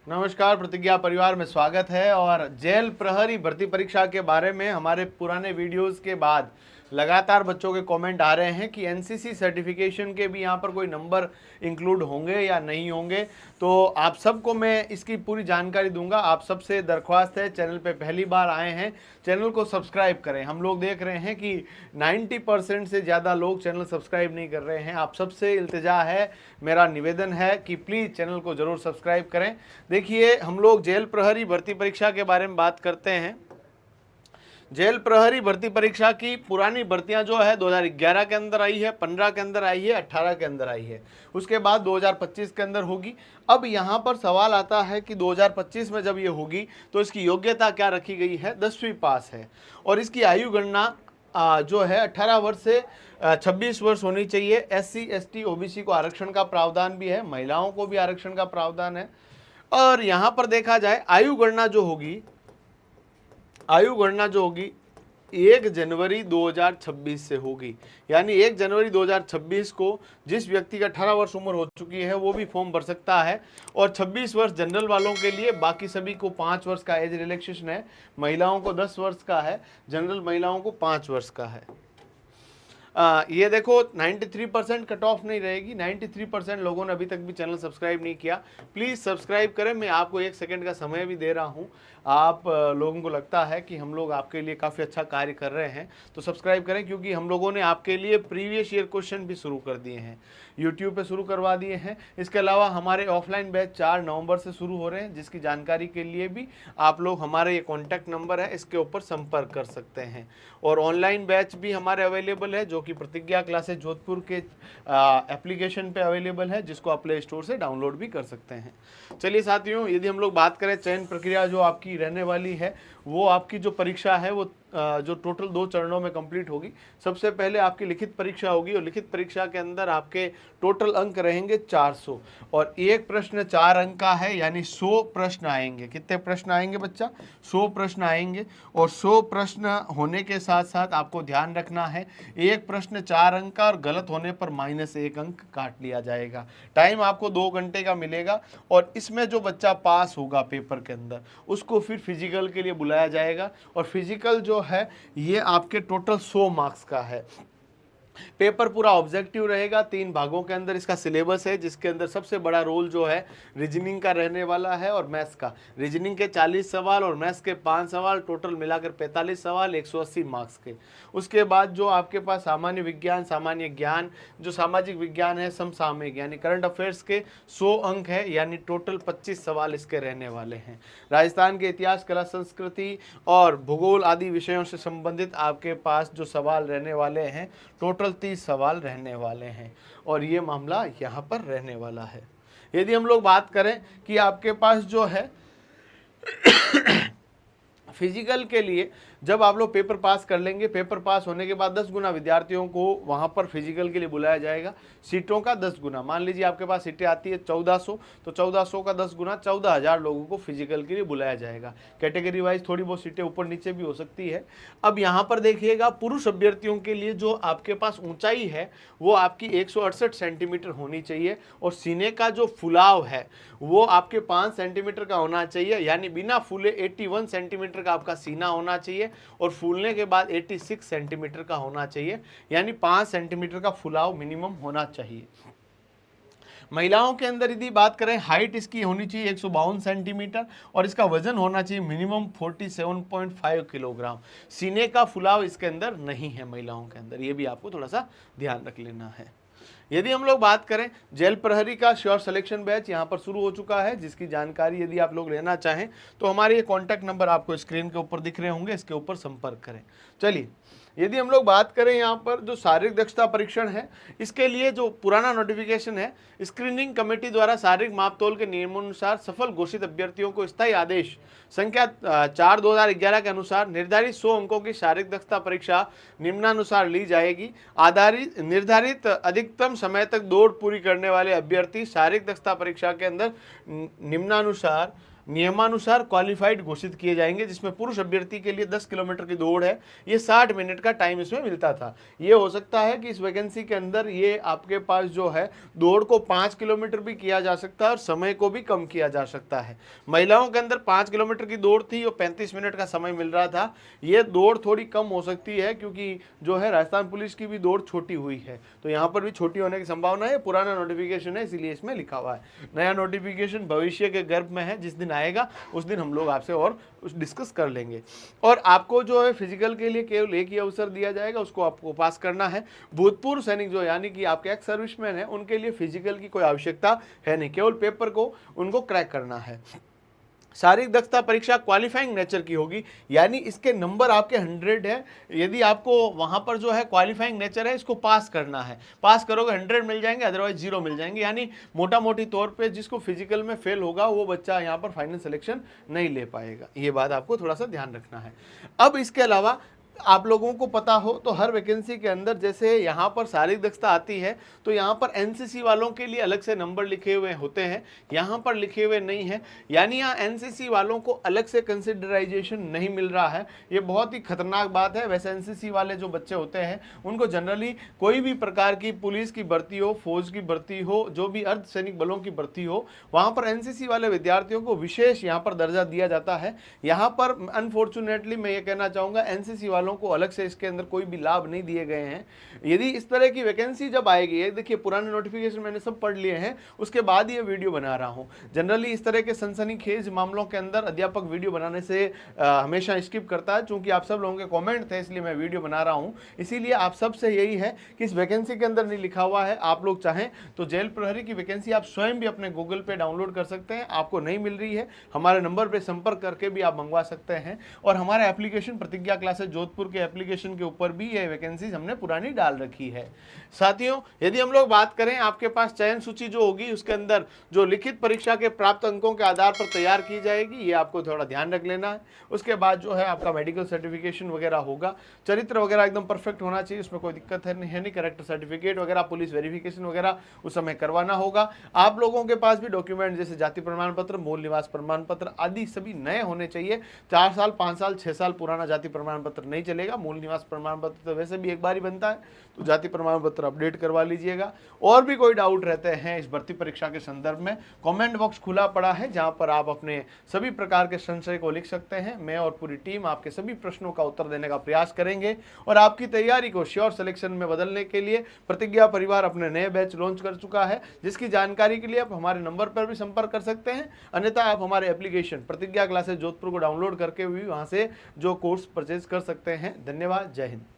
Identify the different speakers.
Speaker 1: नमस्कार, प्रतिज्ञा परिवार में स्वागत है। और जेल प्रहरी भर्ती परीक्षा के बारे में हमारे पुराने वीडियोस के बाद लगातार बच्चों के कमेंट आ रहे हैं कि एनसीसी सर्टिफिकेशन के भी यहाँ पर कोई नंबर इंक्लूड होंगे या नहीं होंगे। तो आप सबको मैं इसकी पूरी जानकारी दूंगा। आप सबसे दरख्वास्त है, चैनल पे पहली बार आए हैं, चैनल को सब्सक्राइब करें। हम लोग देख रहे हैं कि 90% से ज़्यादा लोग चैनल सब्सक्राइब नहीं कर रहे हैं। आप सबसे इल्तिजा है, मेरा निवेदन है कि प्लीज़ चैनल को ज़रूर सब्सक्राइब करें। देखिए, हम लोग जेल प्रहरी भर्ती परीक्षा के बारे में बात करते हैं। जेल प्रहरी भर्ती परीक्षा की पुरानी भर्तियां जो है 2011 के अंदर आई है, 15 के अंदर आई है, 18 के अंदर आई है, उसके बाद 2025 के अंदर होगी। अब यहाँ पर सवाल आता है कि 2025 में जब ये होगी तो इसकी योग्यता क्या रखी गई है? 10वीं पास है। और इसकी आयु गणना जो है 18 वर्ष से 26 वर्ष होनी चाहिए। SC ST OBC को आरक्षण का प्रावधान भी है, महिलाओं को भी आरक्षण का प्रावधान है। और यहाँ पर देखा जाए आयु गणना जो होगी 1 जनवरी 2026 से होगी। यानी 1 जनवरी 2026 को जिस व्यक्ति का 18 वर्ष उम्र हो चुकी है वो भी फॉर्म भर सकता है। और 26 वर्ष जनरल वालों के लिए, बाकी सभी को 5 वर्ष का एज रिलैक्सेशन है। महिलाओं को 10 वर्ष का है, जनरल महिलाओं को 5 वर्ष का है। ये देखो 93% कट ऑफ नहीं रहेगी। 93% लोगों ने अभी तक भी चैनल सब्सक्राइब नहीं किया। प्लीज़ सब्सक्राइब करें। मैं आपको 1 सेकंड का समय भी दे रहा हूं। आप लोगों को लगता है कि हम लोग आपके लिए काफ़ी अच्छा कार्य कर रहे हैं तो सब्सक्राइब करें, क्योंकि हम लोगों ने आपके लिए प्रीवियस ईयर क्वेश्चन भी शुरू कर दिए हैं, यूट्यूब पे शुरू करवा दिए हैं। इसके अलावा हमारे ऑफलाइन बैच 4 नवंबर से शुरू हो रहे हैं, जिसकी जानकारी के लिए भी आप लोग हमारे ये कॉन्टैक्ट नंबर है, इसके ऊपर संपर्क कर सकते हैं। और ऑनलाइन बैच भी हमारे अवेलेबल है, जो कि प्रतिज्ञा क्लासेस जोधपुर के एप्लीकेशन पे अवेलेबल है, जिसको आप प्ले स्टोर से डाउनलोड भी कर सकते हैं। चलिए साथियों, यदि हम लोग बात करें चयन प्रक्रिया जो आपकी रहने वाली है, वो आपकी जो परीक्षा है वो जो टोटल 2 चरणों में कंप्लीट होगी। सबसे पहले आपकी लिखित परीक्षा होगी, और लिखित परीक्षा के अंदर आपके टोटल अंक रहेंगे 400, और एक प्रश्न 4 अंक का है, यानी 100 प्रश्न आएंगे। कितने प्रश्न आएंगे बच्चा? 100 प्रश्न आएंगे। और 100 प्रश्न होने के साथ साथ आपको ध्यान रखना है, एक प्रश्न 4 अंक का, और गलत होने पर -1 अंक काट लिया जाएगा। टाइम आपको 2 घंटे का मिलेगा। और इसमें जो बच्चा पास होगा पेपर के अंदर, उसको फिर फिजिकल के लिए बुलाया जाएगा। और फिजिकल जो है ये आपके टोटल 100 मार्क्स का है। पेपर पूरा ऑब्जेक्टिव रहेगा। 3 भागों के अंदर इसका सिलेबस है, जिसके अंदर सबसे बड़ा रोल जो है रीजनिंग का रहने वाला है, और मैथ्स का। रीजनिंग के 40 सवाल और मैथ्स के 5 सवाल, टोटल मिलाकर 45 सवाल, 180 मार्क्स के। उसके बाद जो आपके पास सामान्य विज्ञान, सामान्य ज्ञान, जो सामाजिक विज्ञान है, समसामयिक यानी करंट अफेयर्स के 100 अंक है, यानी टोटल 25 सवाल इसके रहने वाले हैं। राजस्थान के इतिहास, कला, संस्कृति और भूगोल आदि विषयों से संबंधित आपके पास जो सवाल रहने वाले हैं, टोटल 30 सवाल रहने वाले हैं। और ये मामला यहाँ पर रहने वाला है। यदि हम लोग बात करें कि आपके पास जो है फिजिकल के लिए, जब आप लोग पेपर पास कर लेंगे, पेपर पास होने के बाद 10 गुना विद्यार्थियों को वहाँ पर फिजिकल के लिए बुलाया जाएगा। सीटों का 10 गुना, मान लीजिए आपके पास सीटें आती है 1400, तो 1400 का 10 गुना 14,000 लोगों को फिजिकल के लिए बुलाया जाएगा। कैटेगरी वाइज थोड़ी बहुत सीटें ऊपर नीचे भी हो सकती है। अब यहाँ पर देखिएगा, पुरुष अभ्यर्थियों के लिए जो आपके पास ऊंचाई है वो आपकी 168 सेंटीमीटर होनी चाहिए, और सीने का जो फुलाव है वो आपके 5 सेंटीमीटर का होना चाहिए, यानी बिना फूले 81 सेंटीमीटर का आपका सीना होना चाहिए, और फूलने के बाद 86 सेंटीमीटर का होना चाहिए, यानी 5 सेंटीमीटर का फुलाव मिनिमम होना चाहिए। महिलाओं के अंदर यदि बात करें, हाइट इसकी होनी चाहिए 152 सेंटीमीटर, और इसका वजन होना चाहिए मिनिमम 47.5 किलोग्राम। सीने का फुलाव इसके अंदर नहीं है महिलाओं के अंदर, ये भी आपको थोड़ा सा ध्यान रख लेना है। यदि हम लोग बात करें, जेल प्रहरी का श्योर सिलेक्शन बैच यहाँ पर शुरू हो चुका है, जिसकी जानकारी यदि आप लोग लेना चाहें तो हमारे ये कॉन्टैक्ट नंबर आपको स्क्रीन के ऊपर दिख रहे होंगे, इसके ऊपर संपर्क करें। चलिए, यदि हम लोग बात करें यहाँ पर जो शारीरिक दक्षता परीक्षण है, इसके लिए जो पुराना नोटिफिकेशन है, स्क्रीनिंग कमेटी द्वारा शारीरिक मापतोल के नियमानुसार सफल घोषित अभ्यर्थियों को स्थायी आदेश संख्या 4/2011 के अनुसार निर्धारित 100 अंकों की शारीरिक दक्षता परीक्षा निम्नानुसार ली जाएगी। आधारित निर्धारित अधिकतम समय तक दौड़ पूरी करने वाले अभ्यर्थी शारीरिक दक्षता परीक्षा के अंदर निम्नानुसार नियमानुसार क्वालिफाइड घोषित किए जाएंगे, जिसमें पुरुष अभ्यर्थी के लिए 10 किलोमीटर की दौड़ है, ये 60 मिनट का टाइम इसमें मिलता था। ये हो सकता है कि इस वैकेंसी के अंदर ये आपके पास जो है दौड़ को 5 किलोमीटर भी किया जा सकता है और समय को भी कम किया जा सकता है। महिलाओं के अंदर 5 किलोमीटर की दौड़ थी और 35 मिनट का समय मिल रहा था। ये दौड़ थोड़ी कम हो सकती है क्योंकि जो है राजस्थान पुलिस की भी दौड़ छोटी हुई है, तो यहाँ पर भी छोटी होने की संभावना है। पुराना नोटिफिकेशन है इसीलिए इसमें लिखा हुआ है। नया नोटिफिकेशन भविष्य के गर्भ में है, जिस दिन आएगा उस दिन हम लोग आपसे और डिस्कस कर लेंगे। और आपको जो है फिजिकल के लिए केवल एक ही अवसर दिया जाएगा, उसको आपको पास करना है। भूतपूर्व सैनिक जो यानी कि आपके एक्स सर्विसमैन है, उनके लिए फिजिकल की कोई आवश्यकता है नहीं, केवल पेपर को उनको क्रैक करना है। शारीरिक दक्षता परीक्षा क्वालिफाइंग नेचर की होगी, यानी इसके नंबर आपके 100 है। यदि आपको वहां पर जो है क्वालिफाइंग नेचर है, इसको पास करना है, पास करोगे 100 मिल जाएंगे, अदरवाइज 0 मिल जाएंगे। यानी मोटा मोटी तौर पे जिसको फिजिकल में फेल होगा वो बच्चा यहाँ पर फाइनल सिलेक्शन नहीं ले पाएगा। ये बात आपको थोड़ा सा ध्यान रखना है। अब इसके अलावा आप लोगों को पता हो तो हर वैकेंसी के अंदर जैसे यहाँ पर शारीरिक दक्षता आती है, तो यहाँ पर एनसीसी वालों के लिए अलग से नंबर लिखे हुए होते हैं, यहाँ पर लिखे हुए नहीं है। यानी यहाँ एनसीसी वालों को अलग से कंसिडराइजेशन नहीं मिल रहा है। ये बहुत ही खतरनाक बात है। वैसे एनसीसी वाले जो बच्चे होते हैं उनको जनरली कोई भी प्रकार की पुलिस की भर्ती हो, फौज की भर्ती हो, जो भी अर्धसैनिक बलों की भर्ती हो, वहाँ पर एनसीसी वाले विद्यार्थियों को विशेष यहाँ पर दर्जा दिया जाता है। यहाँ पर अनफॉर्चुनेटली मैं ये कहना चाहूँगा एनसीसी वालों को अलग से इसके अंदर कोई भी लाभ नहीं दिए गए हैं। यदि इस तरह की वैकेंसी जब आएगी, ये देखिए पुराने नोटिफिकेशन मैंने सब पढ़ लिए हैं, उसके बाद ये वीडियो बना रहा हूं। जनरली इस तरह के सनसनीखेज मामलों के अंदर अध्यापक वीडियो बनाने से हमेशा स्किप करता है। चूंकि आप सब लोगों के कमेंट थे इसलिए मैं वीडियो बना रहा हूं। इसीलिए आप सबसे यही है कि इस वैकेंसी के अंदर नहीं लिखा हुआ है, आप लोग चाहें तो जेल प्रहरी की वैकेंसी आप स्वयं भी अपने गूगल पे डाउनलोड कर सकते हैं। आपको नहीं मिल रही है, हमारे नंबर पर संपर्क करके भी आप मंगवा सकते हैं। और हमारे एप्लीकेशन प्रतिज्ञा क्लासेस जोधपुर के एप्लीकेशन के ऊपर भी ये वैकेंसीज हमने पुरानी डाल रखी है। साथियों, यदि हम लोग बात करें, आपके पास चयन सूची जो होगी उसके अंदर जो लिखित परीक्षा के प्राप्त अंकों के आधार पर तैयार की जाएगी, ये आपको थोड़ा ध्यान रख लेना है। उसके बाद जो है आपका मेडिकल सर्टिफिकेशन वगैरह होगा, चरित्र वगैरह एकदम परफेक्ट होना चाहिए, उसमें कोई दिक्कत है नहीं। करेक्टर सर्टिफिकेट वगैरह, पुलिस वेरिफिकेशन वगैरह उस समय करवाना होगा। आप लोगों के पास भी डॉक्यूमेंट जैसे जाति प्रमाण पत्र, मूल निवास प्रमाण पत्र आदि सभी नए होने चाहिए। 4 साल 5 साल 6 साल पुराना जाति प्रमाण पत्र नहीं चलेगा। मूल निवास प्रमाण पत्र तो वैसे भी एक बार ही बनता है, तो जाति प्रमाण पत्र अपडेट करवा लीजिएगा। और भी कोई डाउट रहते हैं इस भर्ती परीक्षा के संदर्भ में, कमेंट बॉक्स खुला पड़ा है जहां पर आप अपने सभी प्रकार के संशय को लिख सकते हैं। मैं और पूरी टीम आपके सभी प्रश्नों का उत्तर देने का प्रयास करेंगे और आपकी तैयारी को श्योर सिलेक्शन में बदलने के लिए प्रतिज्ञा परिवार अपने नए बैच लॉन्च कर चुका है, जिसकी जानकारी के लिए आप हमारे नंबर पर भी संपर्क कर सकते हैं। अन्यथा आप हमारे एप्लीकेशन प्रतिज्ञा क्लासेस जोधपुर को डाउनलोड करके भी वहां से जो कोर्स परचेज कर सकते हैं। धन्यवाद। जय हिंद।